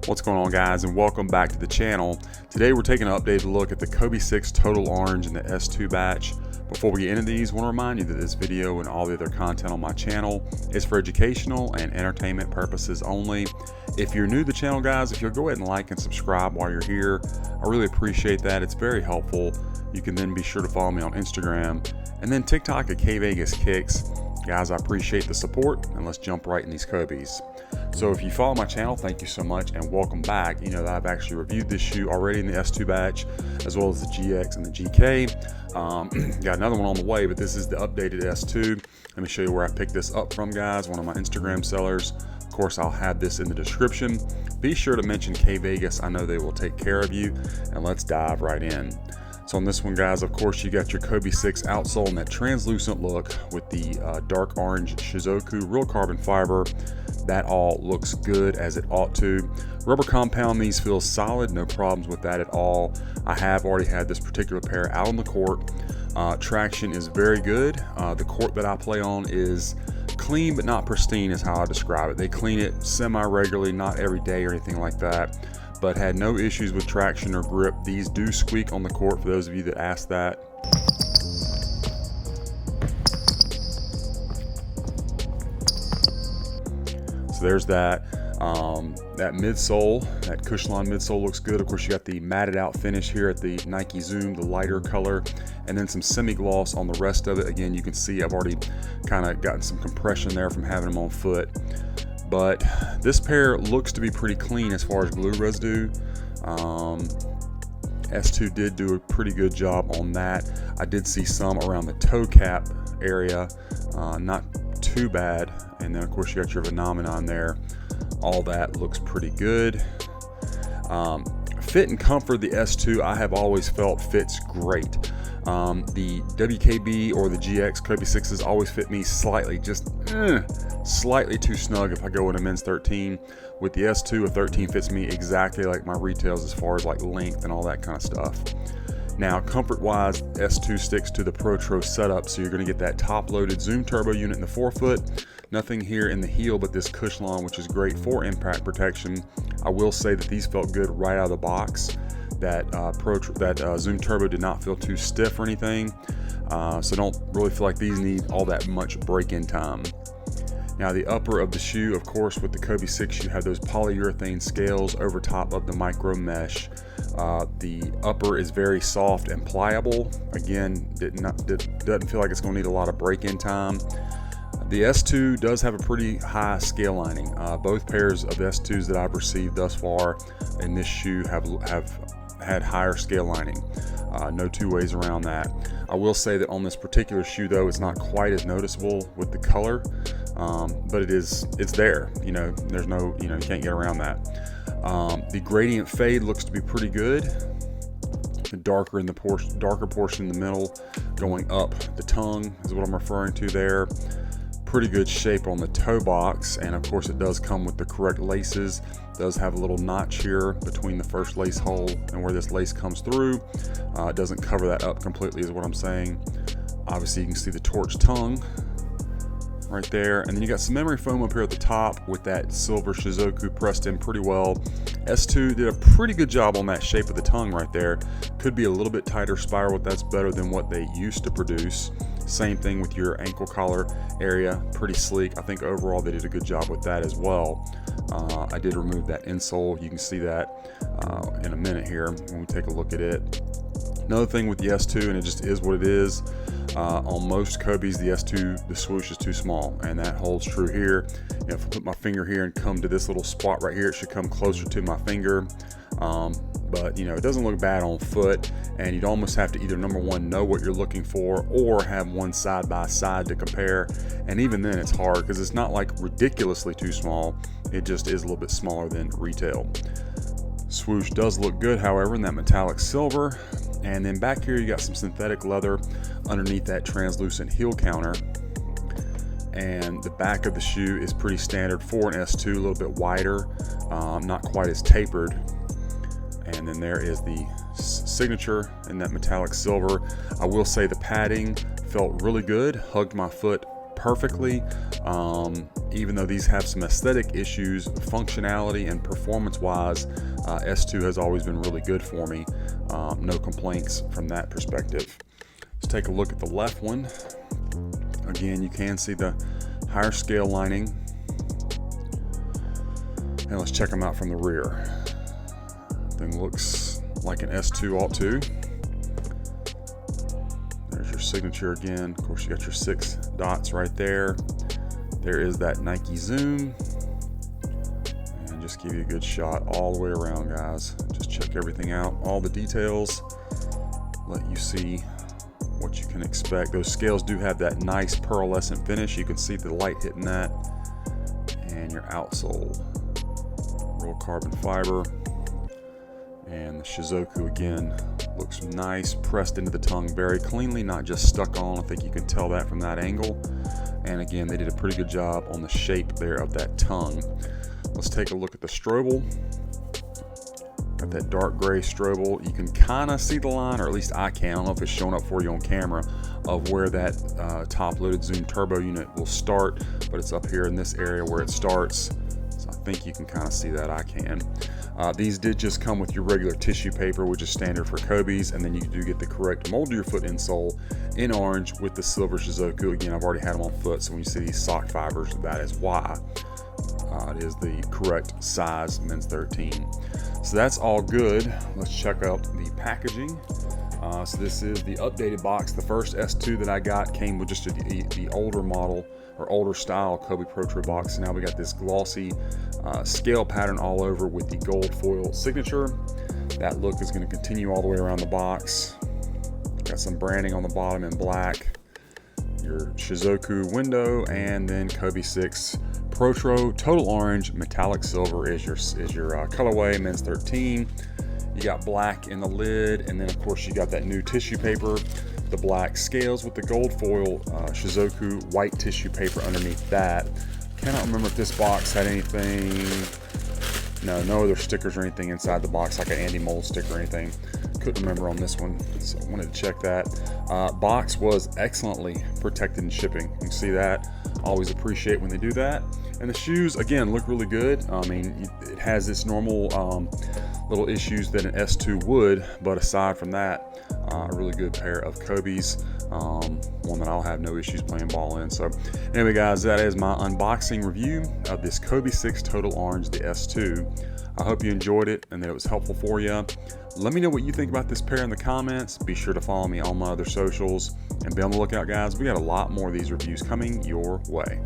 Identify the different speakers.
Speaker 1: What's going on, guys, and welcome back to the channel. Today we're taking an updated look at the Kvegas Total Orange and the S2 batch. Before we get into these, I want to remind you that this video and all the other content on my channel is for educational and entertainment purposes only. If you're new to the channel, guys, if you'll go ahead and like and subscribe while you're here, I really appreciate that. It's very helpful. You can then be sure to follow me on Instagram and then TikTok at kvegaskickz. Guys, I appreciate the support, and let's jump right in these Kvegas. So if you follow my channel, thank you so much and welcome back. You know that I've actually reviewed this shoe already in the S2 batch, as well as the GX and the GK. Got another one on the way, but this is the updated S2. Let me show you where I picked this up from, guys. One of my Instagram sellers. Of course, I'll have this in the description. Be sure to mention Kvegas. I know they will take care of you, and let's dive right in. So on this one, guys, of course, you got your Kvegas outsole in that translucent look with the dark orange Shizuku real carbon fiber. That all looks good as it ought to. Rubber compound, these feel solid, no problems with that at all. I have already had this particular pair out on the court. Traction is very good. The court that I play on is clean but not pristine is how I describe it. They clean it semi-regularly, not every day or anything like that, but had no issues with traction or grip. These do squeak on the court for those of you that asked that. So there's that. That midsole, that Cushline midsole looks good. Of course, you got the matted out finish here at the Nike Zoom, the lighter color, and then some semi-gloss on the rest of it. Again, you can see I've already kind of gotten some compression there from having them on foot. But this pair looks to be pretty clean as far as glue residue. S2 did do a pretty good job on that. I did see some around the toe cap area, not too bad. And then of course you got your phenomenon there. All that looks pretty good. Fit and comfort, the S2 I have always felt fits great. The WKB or the GX Kvegas always fit me slightly, just slightly too snug if I go in a men's 13. With the S2, a 13 fits me exactly like my retails as far as like length and all that kind of stuff. Now, comfort-wise, S2 sticks to the Protro setup, so you're going to get that top-loaded Zoom Turbo unit in the forefoot. Nothing here in the heel but this Cushline, which is great for impact protection. I will say that these felt good right out of the box. That Zoom Turbo did not feel too stiff or anything, so don't really feel like these need all that much break-in time. Now the upper of the shoe, of course, with the Kvegas, you have those polyurethane scales over top of the micro mesh. The upper is very soft and pliable. Again, doesn't feel like it's going to need a lot of break-in time. The S2 does have a pretty high scale lining. Both pairs of S2s that I've received thus far in this shoe have had higher scale lining. No two ways around that. I will say that on this particular shoe, though, it's not quite as noticeable with the color, but it's there. You know, there's no, you can't get around that. The gradient fade looks to be pretty good. The darker portion in the middle, going up the tongue is what I'm referring to there. Pretty good shape on the toe box, and of course it does come with the correct laces. It does have a little notch here between the first lace hole and where this lace comes through. It doesn't cover that up completely is what I'm saying. Obviously you can see the torch tongue right there, and then you got some memory foam up here at the top with that silver Shizuku pressed in pretty well. S2 did a pretty good job on that shape of the tongue right there. Could be a little bit tighter spiral, but that's better than what they used to produce. Same thing with your ankle collar area, pretty sleek. I think overall they did a good job with that as well. I did remove that insole. You can see that in a minute here when we take a look at it. Another thing with the S2, and it just is what it is, on most Kvegas, the S2, the swoosh is too small, and that holds true here. If I put my finger here and come to this little spot right here, it should come closer to my finger. But it doesn't look bad on foot, and you'd almost have to either, number one, know what you're looking for, or have one side by side to compare. And even then it's hard because it's not like ridiculously too small, it just is a little bit smaller than retail. Swoosh does look good, however, in that metallic silver. And then back here you got some synthetic leather underneath that translucent heel counter. And the back of the shoe is pretty standard for an S2, a little bit wider, not quite as tapered. And then there is the signature in that metallic silver. I will say the padding felt really good, hugged my foot perfectly. Even though these have some aesthetic issues, functionality and performance wise, S2 has always been really good for me. No complaints from that perspective. Let's take a look at the left one. Again, you can see the higher scale lining. And let's check them out from the rear. Thing looks like an S2 ought to. There's your signature again. Of course, you got your 6 dots right there. There is that Nike zoom. And just give you a good shot all the way around, guys. Just check everything out, all the details. Let you see what you can expect. Those scales do have that nice pearlescent finish. You can see the light hitting that. And your outsole, real carbon fiber. And the Shizuku again looks nice, pressed into the tongue very cleanly, not just stuck on. I think you can tell that from that angle. And again, they did a pretty good job on the shape there of that tongue. Let's take a look at the strobel. Got that dark gray strobel. You can kind of see the line, or at least I can. I don't know if it's showing up for you on camera, of where that top-loaded zoom turbo unit will start, but it's up here in this area where it starts. So I think you can kind of see that. I can. These did just come with your regular tissue paper, which is standard for Kvegas, and then you do get the correct mold to your foot insole in orange with the silver Shizuku. Again, I've already had them on foot, so when you see these sock fibers, that is why. It is the correct size, men's 13. So that's all good. Let's check out the packaging. So this is the updated box. The first S2 that I got came with just the older model, or older style Kobe Pro Tour box. So now we got this glossy scale pattern all over with the gold foil signature. That look is going to continue all the way around the box. Got some branding on the bottom in black, your Shizuku window, and then Kvegas Pro Tour total orange metallic silver is your colorway, men's 13. You got black in the lid, and then of course you got that new tissue paper, the black scales with the gold foil Shizuku white tissue paper underneath that. Cannot remember if this box had anything. No other stickers or anything inside the box, like an Andy Mold sticker or anything. Couldn't remember on this one, so I wanted to check that. Box was excellently protected in shipping. You can see that. Always appreciate when they do that. And the shoes, again, look really good. I mean, it has this normal little issues that an S2 would, but aside from that, a really good pair of Kobe's. One that I'll have no issues playing ball in. So anyway, guys, that is my unboxing review of this Kvegas Total Orange, the S2. I hope you enjoyed it and that it was helpful for you. Let me know what you think about this pair in the comments. Be sure to follow me on my other socials and be on the lookout, guys. We got a lot more of these reviews coming your way.